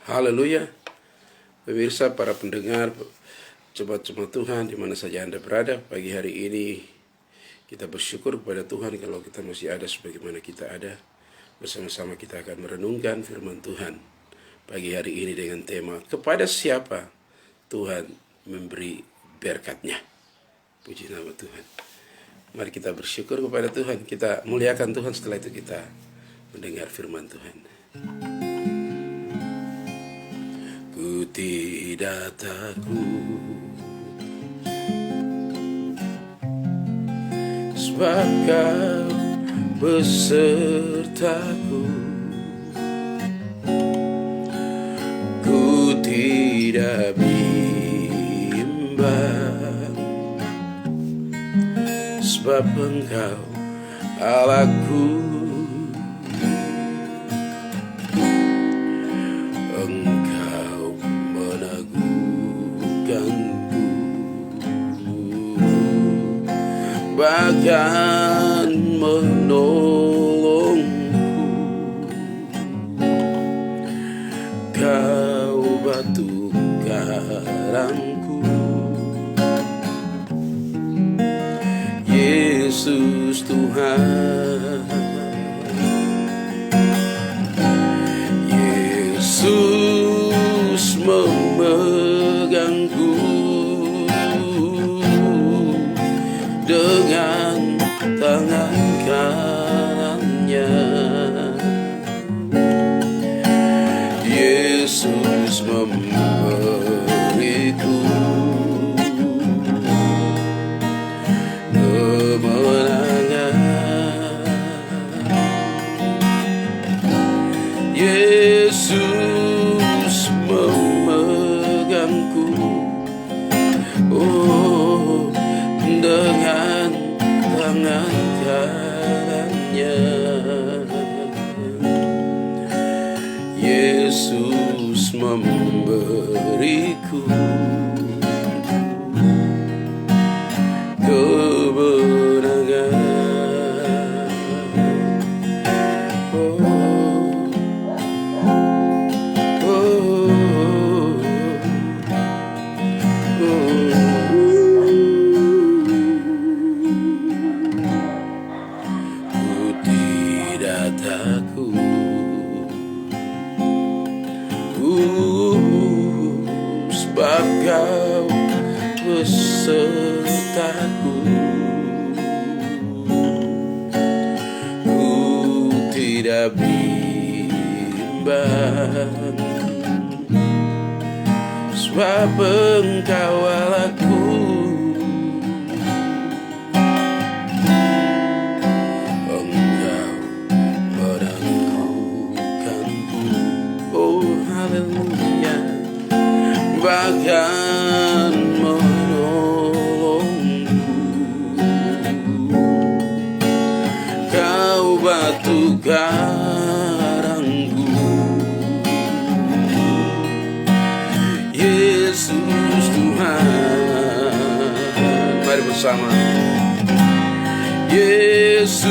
Haleluya. Pemirsa, para pendengar, jemaat-jemaat Tuhan di mana saja Anda berada, pagi hari ini kita bersyukur kepada Tuhan kalau kita masih ada sebagaimana kita ada. Bersama-sama kita akan merenungkan firman Tuhan pagi hari ini dengan tema kepada siapa Tuhan memberi berkat-Nya. Puji nama Tuhan. Mari kita bersyukur kepada Tuhan, kita muliakan Tuhan, setelah itu kita mendengar firman Tuhan. Ku tidak takut, sebab Kau besertaku. Ku tidak bimbang, sebab Engkau Allahku. Engkau meneguhkanku, bahkan menolongku. Kau batu karangku, Yesus Tuhan. Yesus memegangku dengan tangan kanannya. Yesus memberiku kemenangan. Yesus memegangku, oh, dengan tangan kanannya. Yesus memberiku kemenangan. Ku tidak takut, sebab Kau besertaku. Ku tidak bimbang, sebab Engkau Allahku. Engkau meneguhkanku, oh haleluya, bahkan menolongku. Kau batu karangku, Yesus Tuhan. Mari bersama. Yesus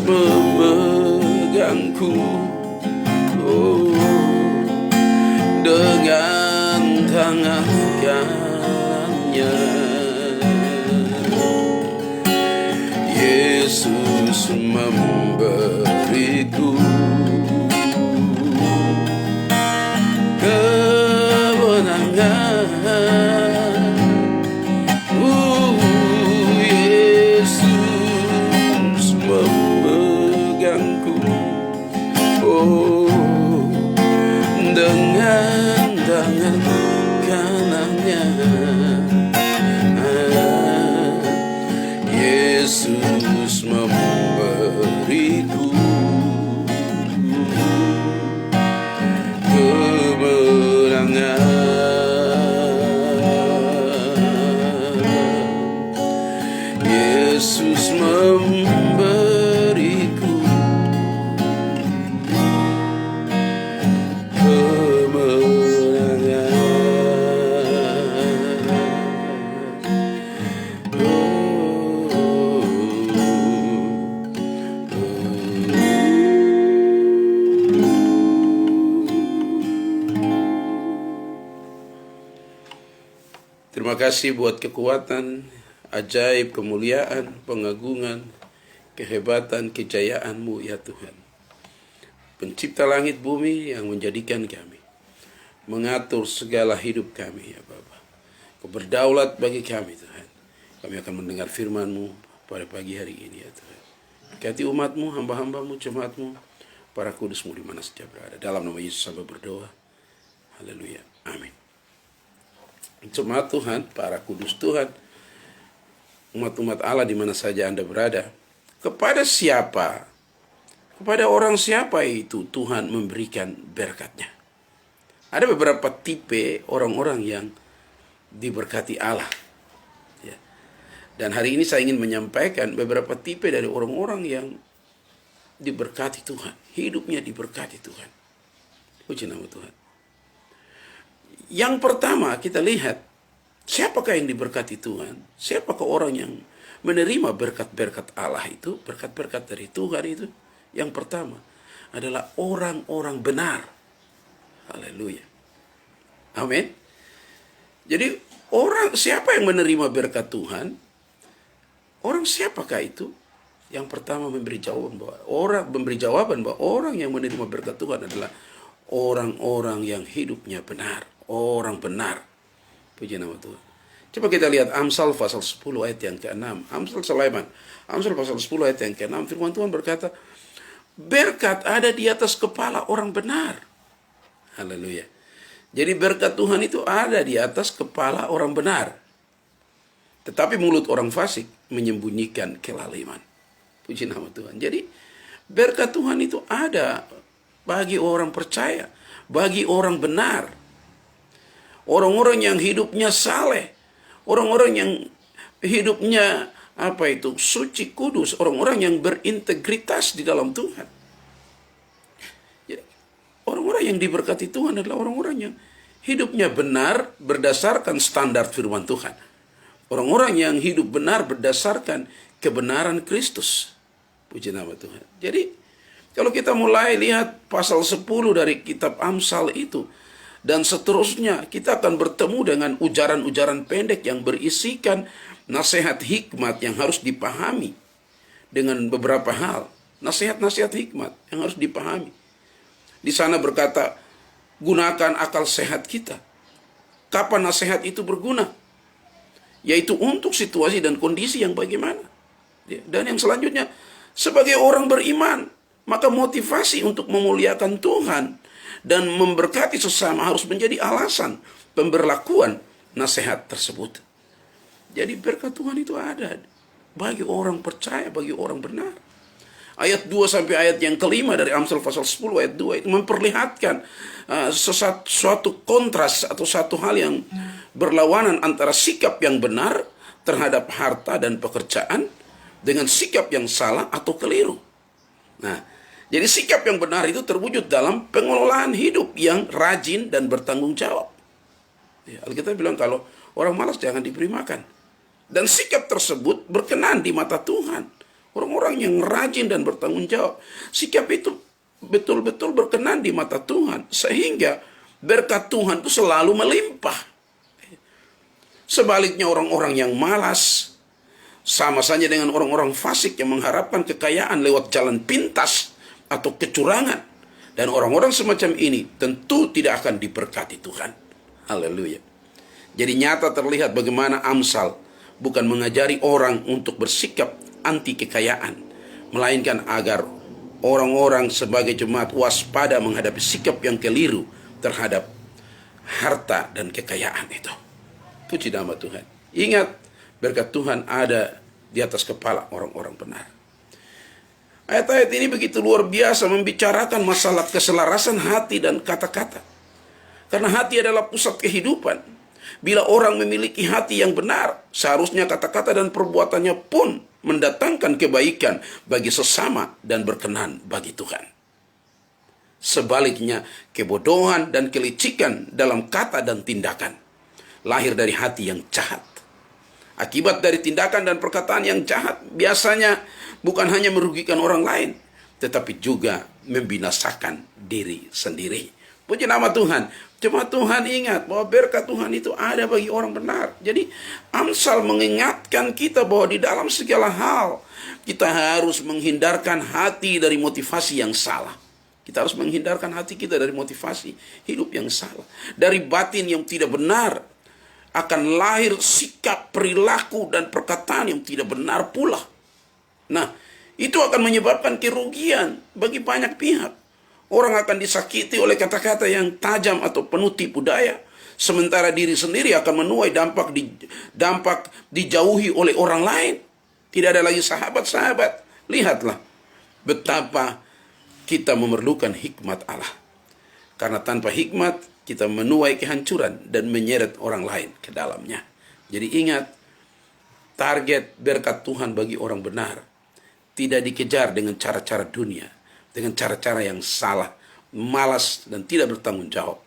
memegangku, oh, dengan tangan kanannya. Yesus memberiku kemenangan. Yesus memegangku, oh, dengan tangan kanannya. Yesus memberiku kemenangan. Yesus memberiku kemenangan. Terima kasih buat kekuatan, ajaib, kemuliaan, pengagungan, kehebatan, kejayaan-Mu ya Tuhan. Pencipta langit bumi yang menjadikan kami, mengatur segala hidup kami ya Bapa. Kau berdaulat bagi kami Tuhan. Kami akan mendengar firman-Mu pada pagi hari ini ya Tuhan. Berkati umat-Mu, hamba-hamba-Mu, jemaat-Mu, para kudus-Mu di mana saja berada. Dalam nama Yesus hamba berdoa. Haleluya. Amin. Jemaat Tuhan, para kudus Tuhan, umat-umat Allah di mana saja Anda berada, kepada siapa, kepada orang siapa itu Tuhan memberikan berkat-Nya. Ada beberapa tipe orang-orang yang diberkati Allah. Ya. Dan hari ini saya ingin menyampaikan beberapa tipe dari orang-orang yang diberkati Tuhan. Hidupnya diberkati Tuhan. Puji nama Tuhan. Yang pertama kita lihat, siapakah yang diberkati Tuhan? Siapakah orang yang menerima berkat-berkat Allah itu, berkat-berkat dari Tuhan itu? Yang pertama adalah orang-orang benar. Haleluya. Amin. Jadi siapa yang menerima berkat Tuhan? Orang siapakah itu? Yang pertama memberi jawaban bahwa orang yang menerima berkat Tuhan adalah orang-orang yang hidupnya benar. Orang benar. Puji nama Tuhan. Coba kita lihat Amsal pasal 10 ayat yang ke-6. Amsal pasal 10 ayat yang ke-6. Firman Tuhan berkata, berkat ada di atas kepala orang benar. Haleluya. Jadi berkat Tuhan itu ada di atas kepala orang benar. Tetapi mulut orang fasik menyembunyikan kelaliman. Puji nama Tuhan. Jadi berkat Tuhan itu ada bagi orang percaya, bagi orang benar. Orang-orang yang hidupnya saleh, orang-orang yang hidupnya suci kudus, orang-orang yang berintegritas di dalam Tuhan. Jadi, orang-orang yang diberkati Tuhan adalah orang-orang yang hidupnya benar berdasarkan standar firman Tuhan. Orang-orang yang hidup benar berdasarkan kebenaran Kristus. Puji nama Tuhan. Jadi, kalau kita mulai lihat pasal 10 dari kitab Amsal itu, dan seterusnya kita akan bertemu dengan ujaran-ujaran pendek yang berisikan nasihat hikmat yang harus dipahami dengan beberapa hal. Nasihat-nasihat hikmat yang harus dipahami. Di sana berkata, gunakan akal sehat kita. Kapan nasihat itu berguna? Yaitu untuk situasi dan kondisi yang bagaimana. Dan yang selanjutnya, sebagai orang beriman, maka motivasi untuk memuliakan Tuhan dan memberkati sesama harus menjadi alasan pemberlakuan nasihat tersebut. Jadi berkat Tuhan itu ada bagi orang percaya, bagi orang benar. Ayat 2 sampai ayat yang kelima dari Amsal pasal 10 ayat 2 itu memperlihatkan suatu kontras atau satu hal yang berlawanan antara sikap yang benar terhadap harta dan pekerjaan dengan sikap yang salah atau keliru. Nah, jadi sikap yang benar itu terwujud dalam pengelolaan hidup yang rajin dan bertanggung jawab. Ya, Alkitab bilang kalau orang malas jangan diberi makan. Dan sikap tersebut berkenan di mata Tuhan. Orang-orang yang rajin dan bertanggung jawab. Sikap itu betul-betul berkenan di mata Tuhan. Sehingga berkat Tuhan itu selalu melimpah. Sebaliknya orang-orang yang malas, sama saja dengan orang-orang fasik yang mengharapkan kekayaan lewat jalan pintas atau kecurangan. Dan orang-orang semacam ini tentu tidak akan diberkati Tuhan. Haleluya. Jadi nyata terlihat bagaimana Amsal bukan mengajari orang untuk bersikap anti kekayaan, melainkan agar orang-orang sebagai jemaat waspada menghadapi sikap yang keliru terhadap harta dan kekayaan itu. Puji nama Tuhan. Ingat, berkat Tuhan ada di atas kepala orang-orang benar. Ayat-ayat ini begitu luar biasa membicarakan masalah keselarasan hati dan kata-kata. Karena hati adalah pusat kehidupan. Bila orang memiliki hati yang benar, seharusnya kata-kata dan perbuatannya pun mendatangkan kebaikan bagi sesama dan berkenan bagi Tuhan. Sebaliknya, kebodohan dan kelicikan dalam kata dan tindakan lahir dari hati yang jahat. Akibat dari tindakan dan perkataan yang jahat biasanya bukan hanya merugikan orang lain, tetapi juga membinasakan diri sendiri. Puji nama Tuhan. Cuma Tuhan ingat bahwa berkat Tuhan itu ada bagi orang benar. Jadi Amsal mengingatkan kita bahwa di dalam segala hal kita harus menghindarkan hati dari motivasi yang salah. Kita harus menghindarkan hati kita dari motivasi hidup yang salah. Dari batin yang tidak benar akan lahir sikap, perilaku, dan perkataan yang tidak benar pula. Nah, itu akan menyebabkan kerugian bagi banyak pihak. Orang akan disakiti oleh kata-kata yang tajam atau penuh tipu daya, sementara diri sendiri akan menuai dampak dijauhi oleh orang lain. Tidak ada lagi sahabat-sahabat. Lihatlah betapa kita memerlukan hikmat Allah. Karena tanpa hikmat kita menuai kehancuran dan menyeret orang lain ke dalamnya. Jadi ingat, target berkat Tuhan bagi orang benar tidak dikejar dengan cara-cara dunia, dengan cara-cara yang salah, malas, dan tidak bertanggung jawab.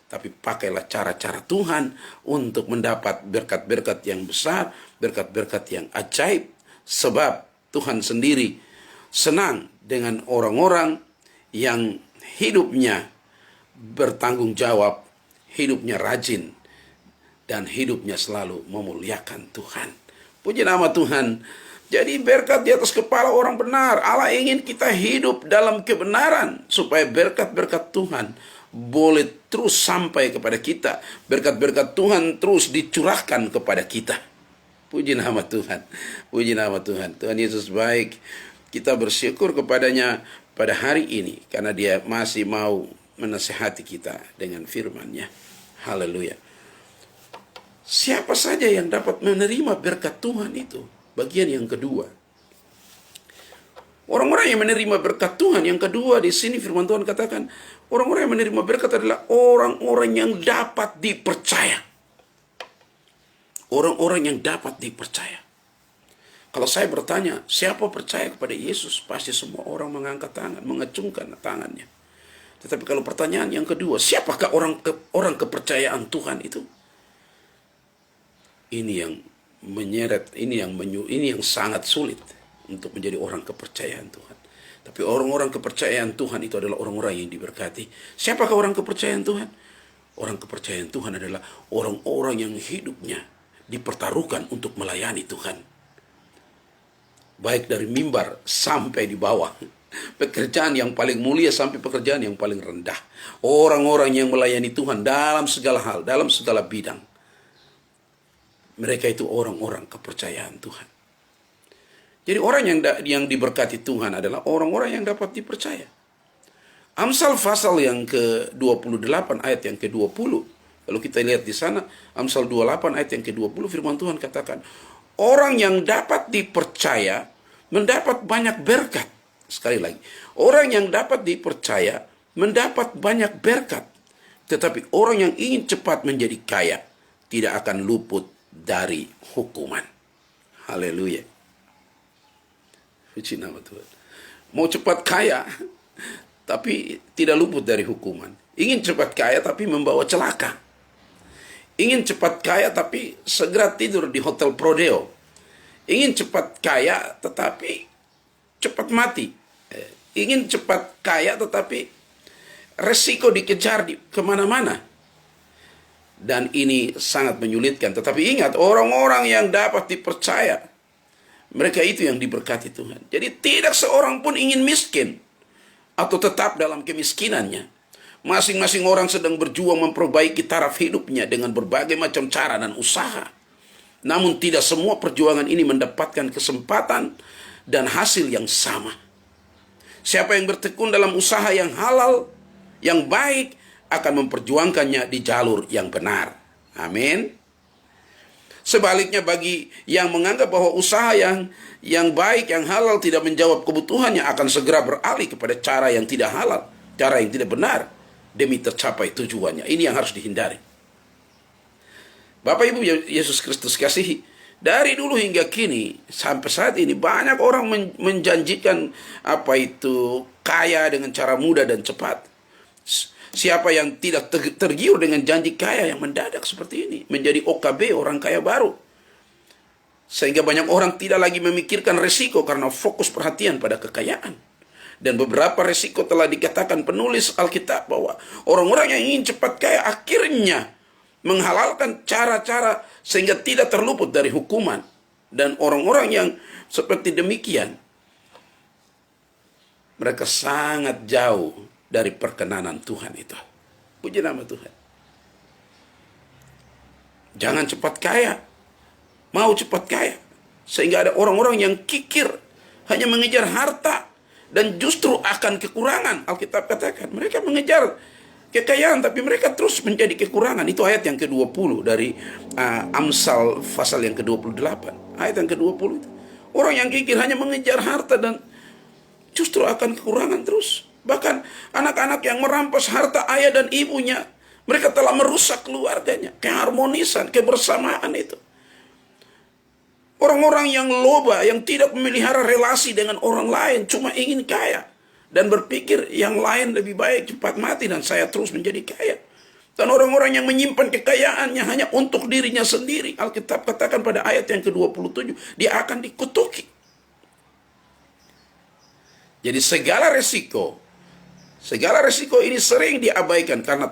Tapi pakailah cara-cara Tuhan untuk mendapat berkat-berkat yang besar, berkat-berkat yang ajaib. Sebab Tuhan sendiri senang dengan orang-orang yang hidupnya bertanggung jawab, hidupnya rajin, dan hidupnya selalu memuliakan Tuhan. Puji nama Tuhan. Jadi berkat di atas kepala orang benar. Allah ingin kita hidup dalam kebenaran supaya berkat-berkat Tuhan boleh terus sampai kepada kita. Berkat-berkat Tuhan terus dicurahkan kepada kita. Puji nama Tuhan. Puji nama Tuhan. Tuhan Yesus baik. Kita bersyukur kepadanya pada hari ini karena Dia masih mau menasihati kita dengan firman-Nya. Haleluya. Siapa saja yang dapat menerima berkat Tuhan itu? Bagian yang kedua. Orang-orang yang menerima berkat Tuhan, yang kedua di sini firman Tuhan katakan, orang-orang yang menerima berkat adalah orang-orang yang dapat dipercaya. Orang-orang yang dapat dipercaya. Kalau saya bertanya, siapa percaya kepada Yesus? Pasti semua orang mengangkat tangan, mengacungkan tangannya. Tetapi kalau pertanyaan yang kedua, siapakah orang kepercayaan Tuhan itu? Ini yang menyeret, ini yang sangat sulit untuk menjadi orang kepercayaan Tuhan. Tapi orang-orang kepercayaan Tuhan itu adalah orang-orang yang diberkati. Siapakah orang kepercayaan Tuhan? Orang kepercayaan Tuhan adalah orang-orang yang hidupnya dipertaruhkan untuk melayani Tuhan. Baik dari mimbar sampai di bawah. Pekerjaan yang paling mulia sampai pekerjaan yang paling rendah. Orang-orang yang melayani Tuhan dalam segala hal, dalam segala bidang. Mereka itu orang-orang kepercayaan Tuhan. Jadi orang yang diberkati Tuhan adalah orang-orang yang dapat dipercaya. Amsal pasal yang ke-28 ayat yang ke-20. Kalau kita lihat di sana, Amsal 28 ayat yang ke-20 firman Tuhan katakan, orang yang dapat dipercaya mendapat banyak berkat. Sekali lagi, orang yang dapat dipercaya mendapat banyak berkat. Tetapi orang yang ingin cepat menjadi kaya tidak akan luput dari hukuman. Haleluya. Puji nama Tuhan. Mau cepat kaya, tapi tidak luput dari hukuman. Ingin cepat kaya, tapi membawa celaka. Ingin cepat kaya, tapi segera tidur di hotel Prodeo. Ingin cepat kaya, tetapi cepat mati. Ingin cepat kaya, tetapi resiko dikejar kemana-mana. Dan ini sangat menyulitkan. Tetapi ingat, orang-orang yang dapat dipercaya, mereka itu yang diberkati Tuhan. Jadi tidak seorang pun ingin miskin atau tetap dalam kemiskinannya. Masing-masing orang sedang berjuang memperbaiki taraf hidupnya dengan berbagai macam cara dan usaha. Namun tidak semua perjuangan ini mendapatkan kesempatan dan hasil yang sama. Siapa yang bertekun dalam usaha yang halal, yang baik, akan memperjuangkannya di jalur yang benar. Amin. Sebaliknya bagi yang menganggap bahwa usaha yang baik, yang halal tidak menjawab kebutuhannya, akan segera beralih kepada cara yang tidak halal, cara yang tidak benar, demi tercapai tujuannya. Ini yang harus dihindari. Bapak Ibu Yesus Kristus kasihi, dari dulu hingga kini, sampai saat ini banyak orang menjanjikan kaya dengan cara mudah dan cepat. Siapa yang tidak tergiur dengan janji kaya yang mendadak seperti ini, menjadi OKB, orang kaya baru. Sehingga banyak orang tidak lagi memikirkan resiko karena fokus perhatian pada kekayaan. Dan beberapa resiko telah dikatakan penulis Alkitab bahwa orang-orang yang ingin cepat kaya akhirnya menghalalkan cara-cara sehingga tidak terluput dari hukuman. Dan orang-orang yang seperti demikian, mereka sangat jauh dari perkenanan Tuhan itu. Puji nama Tuhan. Jangan cepat kaya. Mau cepat kaya. Sehingga ada orang-orang yang kikir hanya mengejar harta dan justru akan kekurangan. Alkitab katakan mereka mengejar kekayaan tapi mereka terus menjadi kekurangan. Itu ayat yang ke-20 dari Amsal pasal yang ke-28. Ayat yang ke-20 itu. Orang yang kikir hanya mengejar harta dan justru akan kekurangan terus. Bahkan anak-anak yang merampas harta ayah dan ibunya, mereka telah merusak keluarganya, keharmonisan, kebersamaan itu. Orang-orang yang loba, yang tidak memelihara relasi dengan orang lain, cuma ingin kaya. Dan berpikir yang lain lebih baik cepat mati dan saya terus menjadi kaya. Dan orang-orang yang menyimpan kekayaannya hanya untuk dirinya sendiri. Alkitab katakan pada ayat yang ke-27, dia akan dikutuki. Jadi segala resiko ini sering diabaikan karena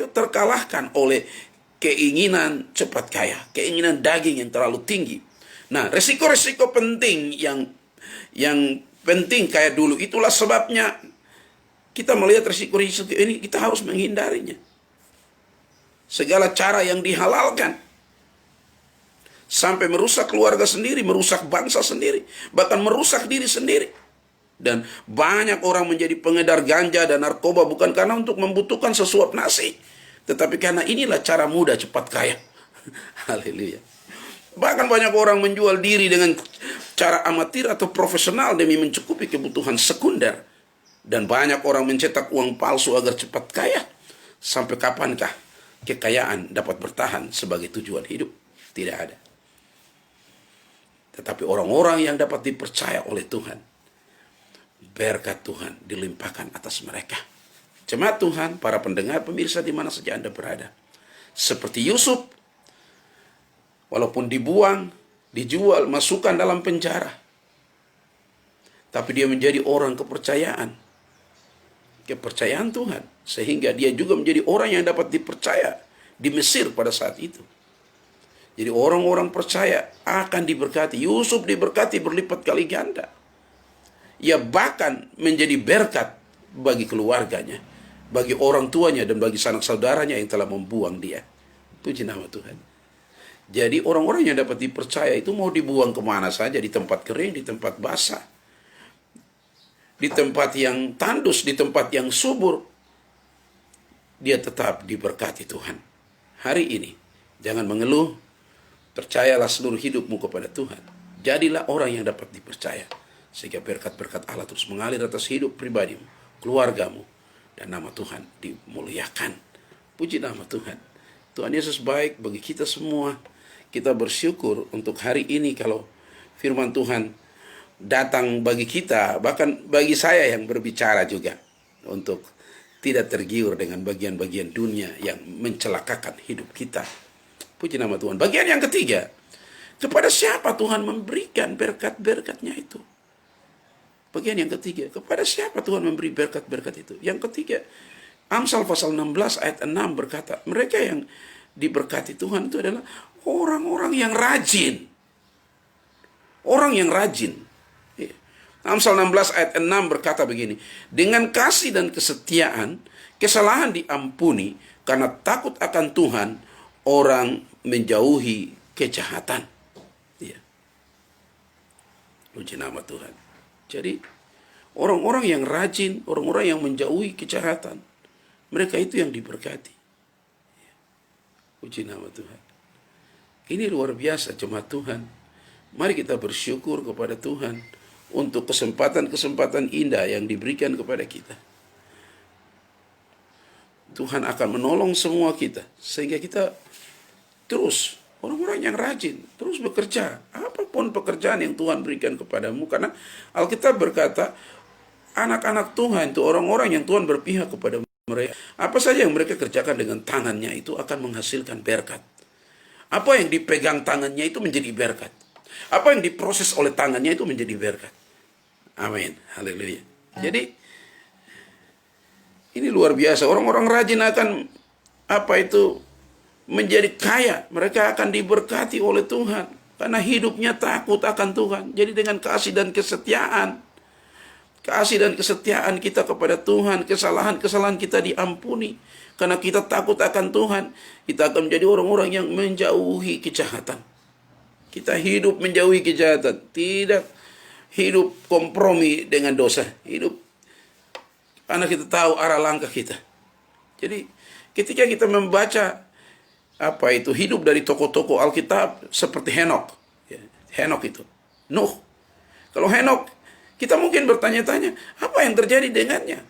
terkalahkan oleh keinginan cepat kaya, keinginan daging yang terlalu tinggi. Nah, resiko-resiko penting yang penting kayak dulu, itulah sebabnya kita melihat resiko-resiko ini kita harus menghindarinya. Segala cara yang dihalalkan sampai merusak keluarga sendiri, merusak bangsa sendiri, bahkan merusak diri sendiri. Dan banyak orang menjadi pengedar ganja dan narkoba bukan karena untuk membutuhkan sesuap nasi, tetapi karena inilah cara mudah cepat kaya. Haleluya. Bahkan banyak orang menjual diri dengan cara amatir atau profesional demi mencukupi kebutuhan sekunder. Dan banyak orang mencetak uang palsu agar cepat kaya. Sampai kapankah kekayaan dapat bertahan sebagai tujuan hidup? Tidak ada. Tetapi orang-orang yang dapat dipercaya oleh Tuhan, berkat Tuhan dilimpahkan atas mereka. Jemaat Tuhan, para pendengar, pemirsa di mana saja Anda berada. Seperti Yusuf, walaupun dibuang, dijual, masukkan dalam penjara, tapi dia menjadi orang kepercayaan Tuhan. Sehingga dia juga menjadi orang yang dapat dipercaya di Mesir pada saat itu. Jadi orang-orang percaya akan diberkati. Yusuf diberkati berlipat kali ganda. Ia bahkan menjadi berkat bagi keluarganya, bagi orang tuanya, dan bagi sanak saudaranya yang telah membuang dia. Puji nama Tuhan. Jadi orang-orang yang dapat dipercaya itu mau dibuang kemana saja, di tempat kering, di tempat basah, di tempat yang tandus, di tempat yang subur, dia tetap diberkati Tuhan. Hari ini jangan mengeluh, percayalah seluruh hidupmu kepada Tuhan. Jadilah orang yang dapat dipercaya, sehingga berkat-berkat Allah terus mengalir atas hidup pribadimu, keluargamu, dan nama Tuhan dimuliakan. Puji nama Tuhan. Tuhan Yesus baik bagi kita semua. Kita bersyukur untuk hari ini kalau firman Tuhan datang bagi kita, bahkan bagi saya yang berbicara juga, untuk tidak tergiur dengan bagian-bagian dunia yang mencelakakan hidup kita. Puji nama Tuhan. Bagian yang ketiga, kepada siapa Tuhan memberikan berkat-berkatnya itu? Bagian yang ketiga, kepada siapa Tuhan memberi berkat-berkat itu? Yang ketiga, Amsal pasal 16 ayat 6 berkata, mereka yang diberkati Tuhan itu adalah orang-orang yang rajin. Orang yang rajin. Amsal 16 ayat 6 berkata begini, dengan kasih dan kesetiaan, kesalahan diampuni, karena takut akan Tuhan, orang menjauhi kejahatan. Ya. Puji nama Tuhan. Jadi, orang-orang yang rajin, orang-orang yang menjauhi kejahatan, mereka itu yang diberkati. Ya. Puji nama Tuhan. Ini luar biasa jemaat Tuhan. Mari kita bersyukur kepada Tuhan untuk kesempatan-kesempatan indah yang diberikan kepada kita. Tuhan akan menolong semua kita, sehingga kita terus, orang-orang yang rajin, terus bekerja. Apapun pekerjaan yang Tuhan berikan kepadamu. Karena Alkitab berkata, anak-anak Tuhan itu orang-orang yang Tuhan berpihak kepada mereka. Apa saja yang mereka kerjakan dengan tangannya itu akan menghasilkan berkat. Apa yang dipegang tangannya itu menjadi berkat. Apa yang diproses oleh tangannya itu menjadi berkat. Amin. Haleluya. Jadi ini luar biasa. Orang-orang rajin akan menjadi kaya. Mereka akan diberkati oleh Tuhan karena hidupnya takut akan Tuhan. Jadi dengan kasih dan kesetiaan kita kepada Tuhan, kesalahan-kesalahan kita diampuni. Karena kita takut akan Tuhan, kita akan menjadi orang-orang yang menjauhi kejahatan. Kita hidup menjauhi kejahatan, tidak hidup kompromi dengan dosa. Hidup karena kita tahu arah langkah kita. Jadi ketika kita membaca hidup dari tokoh-tokoh Alkitab seperti Henok. Henok itu, Nuh. Kalau Henok, kita mungkin bertanya-tanya, apa yang terjadi dengannya?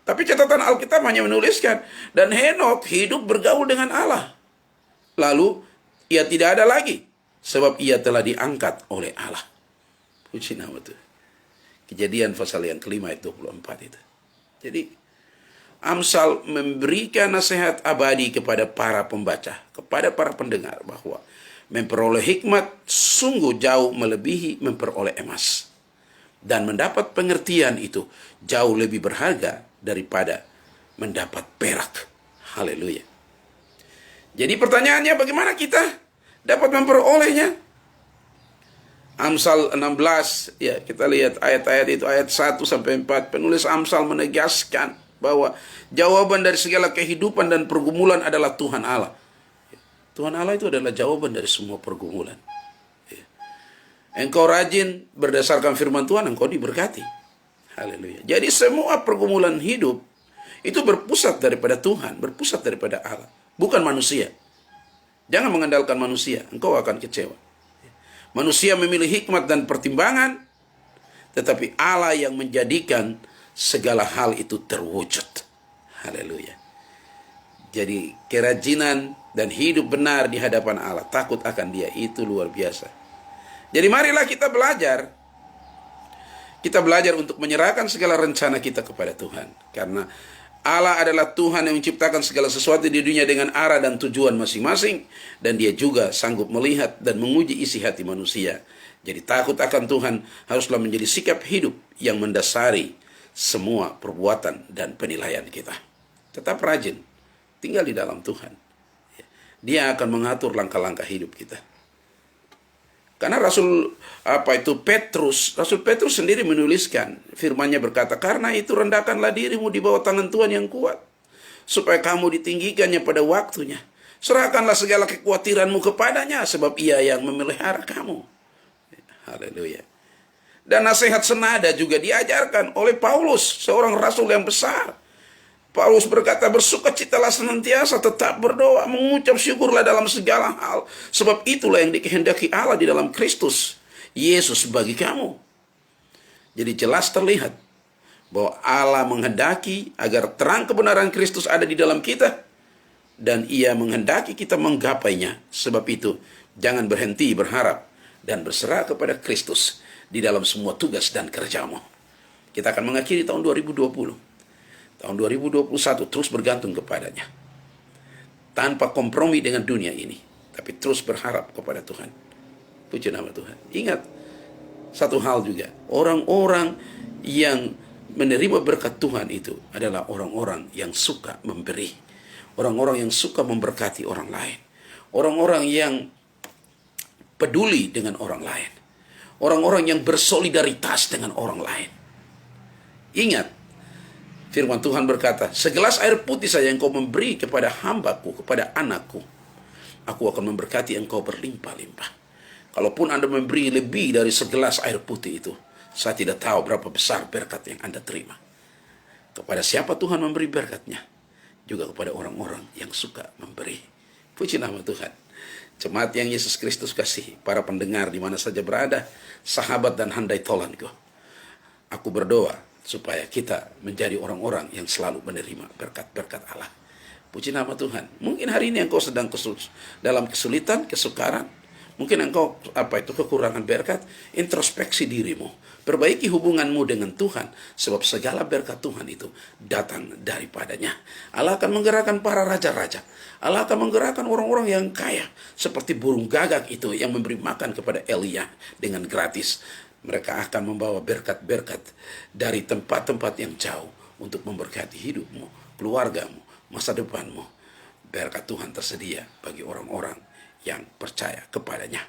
Tapi catatan Alkitab hanya menuliskan, dan Henok hidup bergaul dengan Allah. Lalu, ia tidak ada lagi, sebab ia telah diangkat oleh Allah. Puji nama Tuhan. Kejadian pasal yang kelima ayat 24 itu. Jadi, Amsal memberikan nasihat abadi kepada para pembaca, kepada para pendengar, bahwa memperoleh hikmat sungguh jauh melebihi memperoleh emas. Dan mendapat pengertian itu jauh lebih berharga daripada mendapat perak. Haleluya. Jadi pertanyaannya, bagaimana kita dapat memperolehnya? Amsal 16, ya kita lihat ayat-ayat itu, ayat 1 sampai 4. Penulis Amsal menegaskan bahwa jawaban dari segala kehidupan dan pergumulan adalah Tuhan Allah. Tuhan Allah itu adalah jawaban dari semua pergumulan. Engkau rajin berdasarkan firman Tuhan, engkau diberkati. Haleluya. Jadi semua pergumulan hidup itu berpusat daripada Tuhan, berpusat daripada Allah, bukan manusia. Jangan mengandalkan manusia, engkau akan kecewa. Manusia memilih hikmat dan pertimbangan, tetapi Allah yang menjadikan segala hal itu terwujud. Haleluya. Jadi kerajinan dan hidup benar di hadapan Allah, takut akan Dia, itu luar biasa. Jadi marilah kita belajar. Kita belajar untuk menyerahkan segala rencana kita kepada Tuhan. Karena Allah adalah Tuhan yang menciptakan segala sesuatu di dunia dengan arah dan tujuan masing-masing. Dan Dia juga sanggup melihat dan menguji isi hati manusia. Jadi takut akan Tuhan haruslah menjadi sikap hidup yang mendasari semua perbuatan dan penilaian kita. Tetap rajin, tinggal di dalam Tuhan. Dia akan mengatur langkah-langkah hidup kita. Karena Rasul Petrus sendiri menuliskan, firman-Nya berkata, karena itu rendahkanlah dirimu di bawah tangan Tuhan yang kuat, supaya kamu ditinggikannya pada waktunya. Serahkanlah segala kekhawatiranmu kepadanya, sebab Ia yang memelihara kamu. Haleluya. Dan nasihat senada juga diajarkan oleh Paulus, seorang rasul yang besar. Paulus berkata, bersukacitalah senantiasa, tetap berdoa, mengucap syukurlah dalam segala hal, sebab itulah yang dikehendaki Allah di dalam Kristus Yesus bagi kamu. Jadi jelas terlihat bahwa Allah menghendaki agar terang kebenaran Kristus ada di dalam kita, dan Ia menghendaki kita menggapainya. Sebab itu jangan berhenti berharap dan berserah kepada Kristus di dalam semua tugas dan kerjamu. Kita akan mengakhiri tahun 2020. Tahun 2021 terus bergantung kepadanya. Tanpa kompromi dengan dunia ini. Tapi terus berharap kepada Tuhan. Puji nama Tuhan. Ingat satu hal juga. Orang-orang yang menerima berkat Tuhan itu adalah orang-orang yang suka memberi. Orang-orang yang suka memberkati orang lain. Orang-orang yang peduli dengan orang lain. Orang-orang yang bersolidaritas dengan orang lain. Ingat, firman Tuhan berkata, segelas air putih saja yang kau memberi kepada hambaku, kepada anakku, aku akan memberkati engkau berlimpah-limpah. Kalaupun Anda memberi lebih dari segelas air putih itu, saya tidak tahu berapa besar berkat yang Anda terima. Kepada siapa Tuhan memberi berkatnya? Juga kepada orang-orang yang suka memberi. Puji nama Tuhan. Jemaat yang Yesus Kristus kasih, para pendengar di mana saja berada, sahabat dan handai tolanku, aku berdoa supaya kita menjadi orang-orang yang selalu menerima berkat-berkat Allah. Puji nama Tuhan. Mungkin hari ini engkau sedang dalam kesulitan, kesukaran. Mungkin engkau kekurangan berkat. Introspeksi dirimu. Perbaiki hubunganmu dengan Tuhan. Sebab segala berkat Tuhan itu datang daripadanya. Allah akan menggerakkan para raja-raja. Allah akan menggerakkan orang-orang yang kaya. Seperti burung gagak itu yang memberi makan kepada Elia dengan gratis. Mereka akan membawa berkat-berkat dari tempat-tempat yang jauh untuk memberkati hidupmu, keluargamu, masa depanmu. Berkat Tuhan tersedia bagi orang-orang yang percaya kepadanya.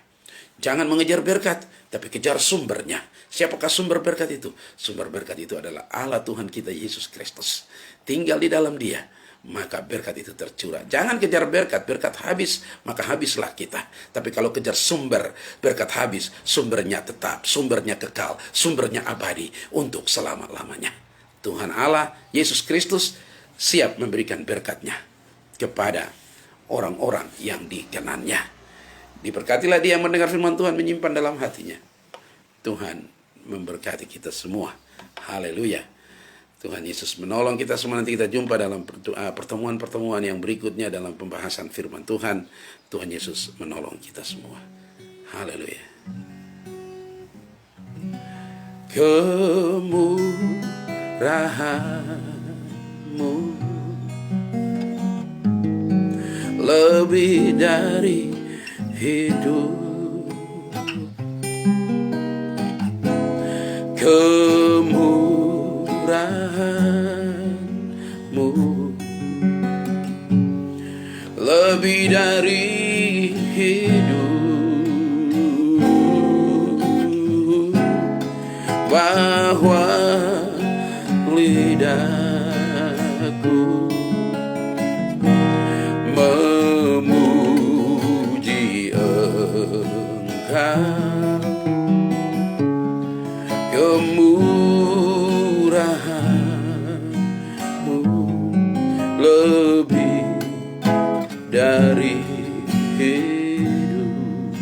Jangan mengejar berkat, tapi kejar sumbernya. Siapakah sumber berkat itu? Sumber berkat itu adalah Allah Tuhan kita Yesus Kristus. Tinggal di dalam Dia, maka berkat itu tercurah. Jangan kejar berkat, berkat habis, maka habislah kita. Tapi kalau kejar sumber, berkat habis, sumbernya tetap, sumbernya kekal, sumbernya abadi untuk selama-lamanya. Tuhan Allah, Yesus Kristus, siap memberikan berkatnya kepada orang-orang yang dikenannya. Diberkatilah dia yang mendengar firman Tuhan, menyimpan dalam hatinya. Tuhan memberkati kita semua. Haleluya. Tuhan Yesus menolong kita semua. Nanti kita jumpa dalam pertemuan-pertemuan yang berikutnya dalam pembahasan firman Tuhan. Tuhan Yesus menolong kita semua. Haleluya. Kemurahan-Mu lebih dari hidup. Kemurahan-Mu lebih dari hidup, bahwa lidahku memuji Engkau. Kemurahan-Mu lebih dari hidup.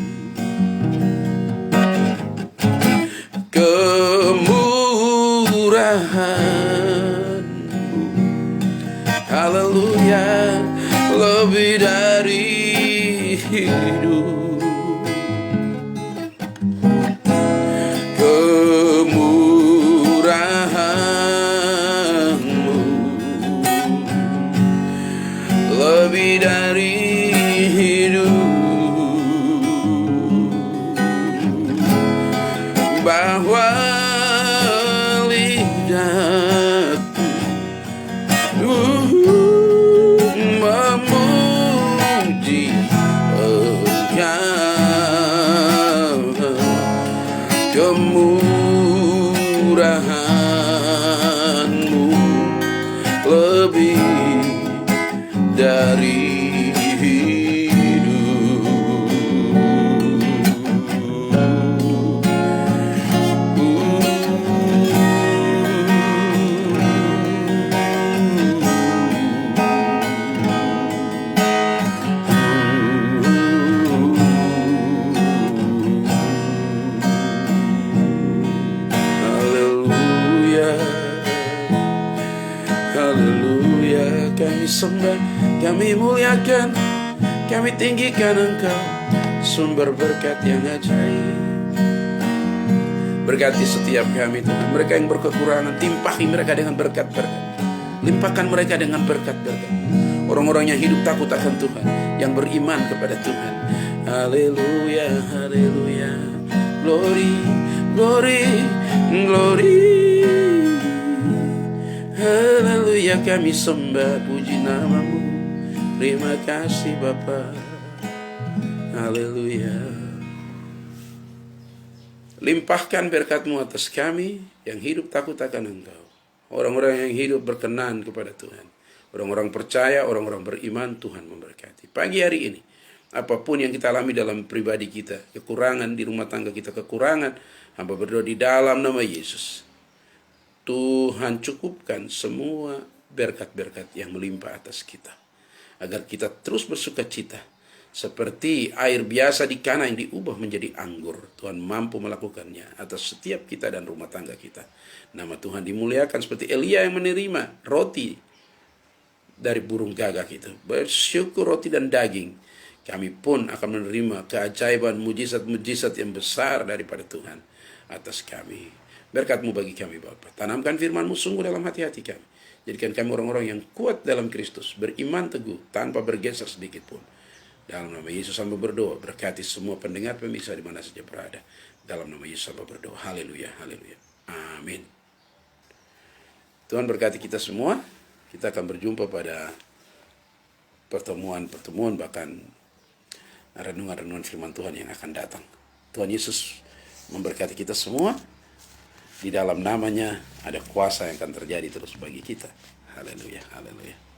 Kemurahan-Mu, haleluya, lebih dari hidup. Kemurahan-Mu lebih dari hidup, bahwa lidahku memuji Engkau. Kemurahan-Mu lebih dari haleluya, kami sembah, kami muliakan, kami tinggikan Engkau, sumber berkat yang ajaib. Berkati setiap kami Tuhan. Mereka yang berkekurangan, timpahi mereka dengan berkat-berkat. Limpahkan mereka dengan berkat-berkat. Orang-orang yang hidup takut akan Tuhan, yang beriman kepada Tuhan. Haleluya, haleluya. Glory, glory, glory. Haleluya, kami sembah, puji nama-Mu. Terima kasih Bapa. Haleluya. Limpahkan berkat-Mu atas kami yang hidup takut akan Engkau. Orang-orang yang hidup berkenan kepada Tuhan. Orang-orang percaya, orang-orang beriman, Tuhan memberkati. Pagi hari ini, apapun yang kita alami dalam pribadi kita, kekurangan di rumah tangga kita, kekurangan, hamba berdoa di dalam nama Yesus. Tuhan cukupkan semua berkat-berkat yang melimpah atas kita, agar kita terus bersuka cita. Seperti air biasa di kana yang diubah menjadi anggur. Tuhan mampu melakukannya atas setiap kita dan rumah tangga kita. Nama Tuhan dimuliakan seperti Elia yang menerima roti dari burung gagak itu. Bersyukur roti dan daging. Kami pun akan menerima keajaiban, mujizat-mujizat yang besar daripada Tuhan atas kami. Berkat-Mu bagi kami Bapa. Tanamkan firman-Mu sungguh dalam hati-hati kami. Jadikan kami orang-orang yang kuat dalam Kristus, beriman teguh tanpa bergeser sedikit pun. Dalam nama Yesus hamba berdoa, berkati semua pendengar pemirsa di mana saja berada. Dalam nama Yesus Bapa berdoa. Haleluya, haleluya. Amin. Tuhan berkati kita semua. Kita akan berjumpa pada pertemuan-pertemuan, bahkan renungan-renungan firman Tuhan yang akan datang. Tuhan Yesus memberkati kita semua. Di dalam namanya ada kuasa yang akan terjadi terus bagi kita. Haleluya, haleluya.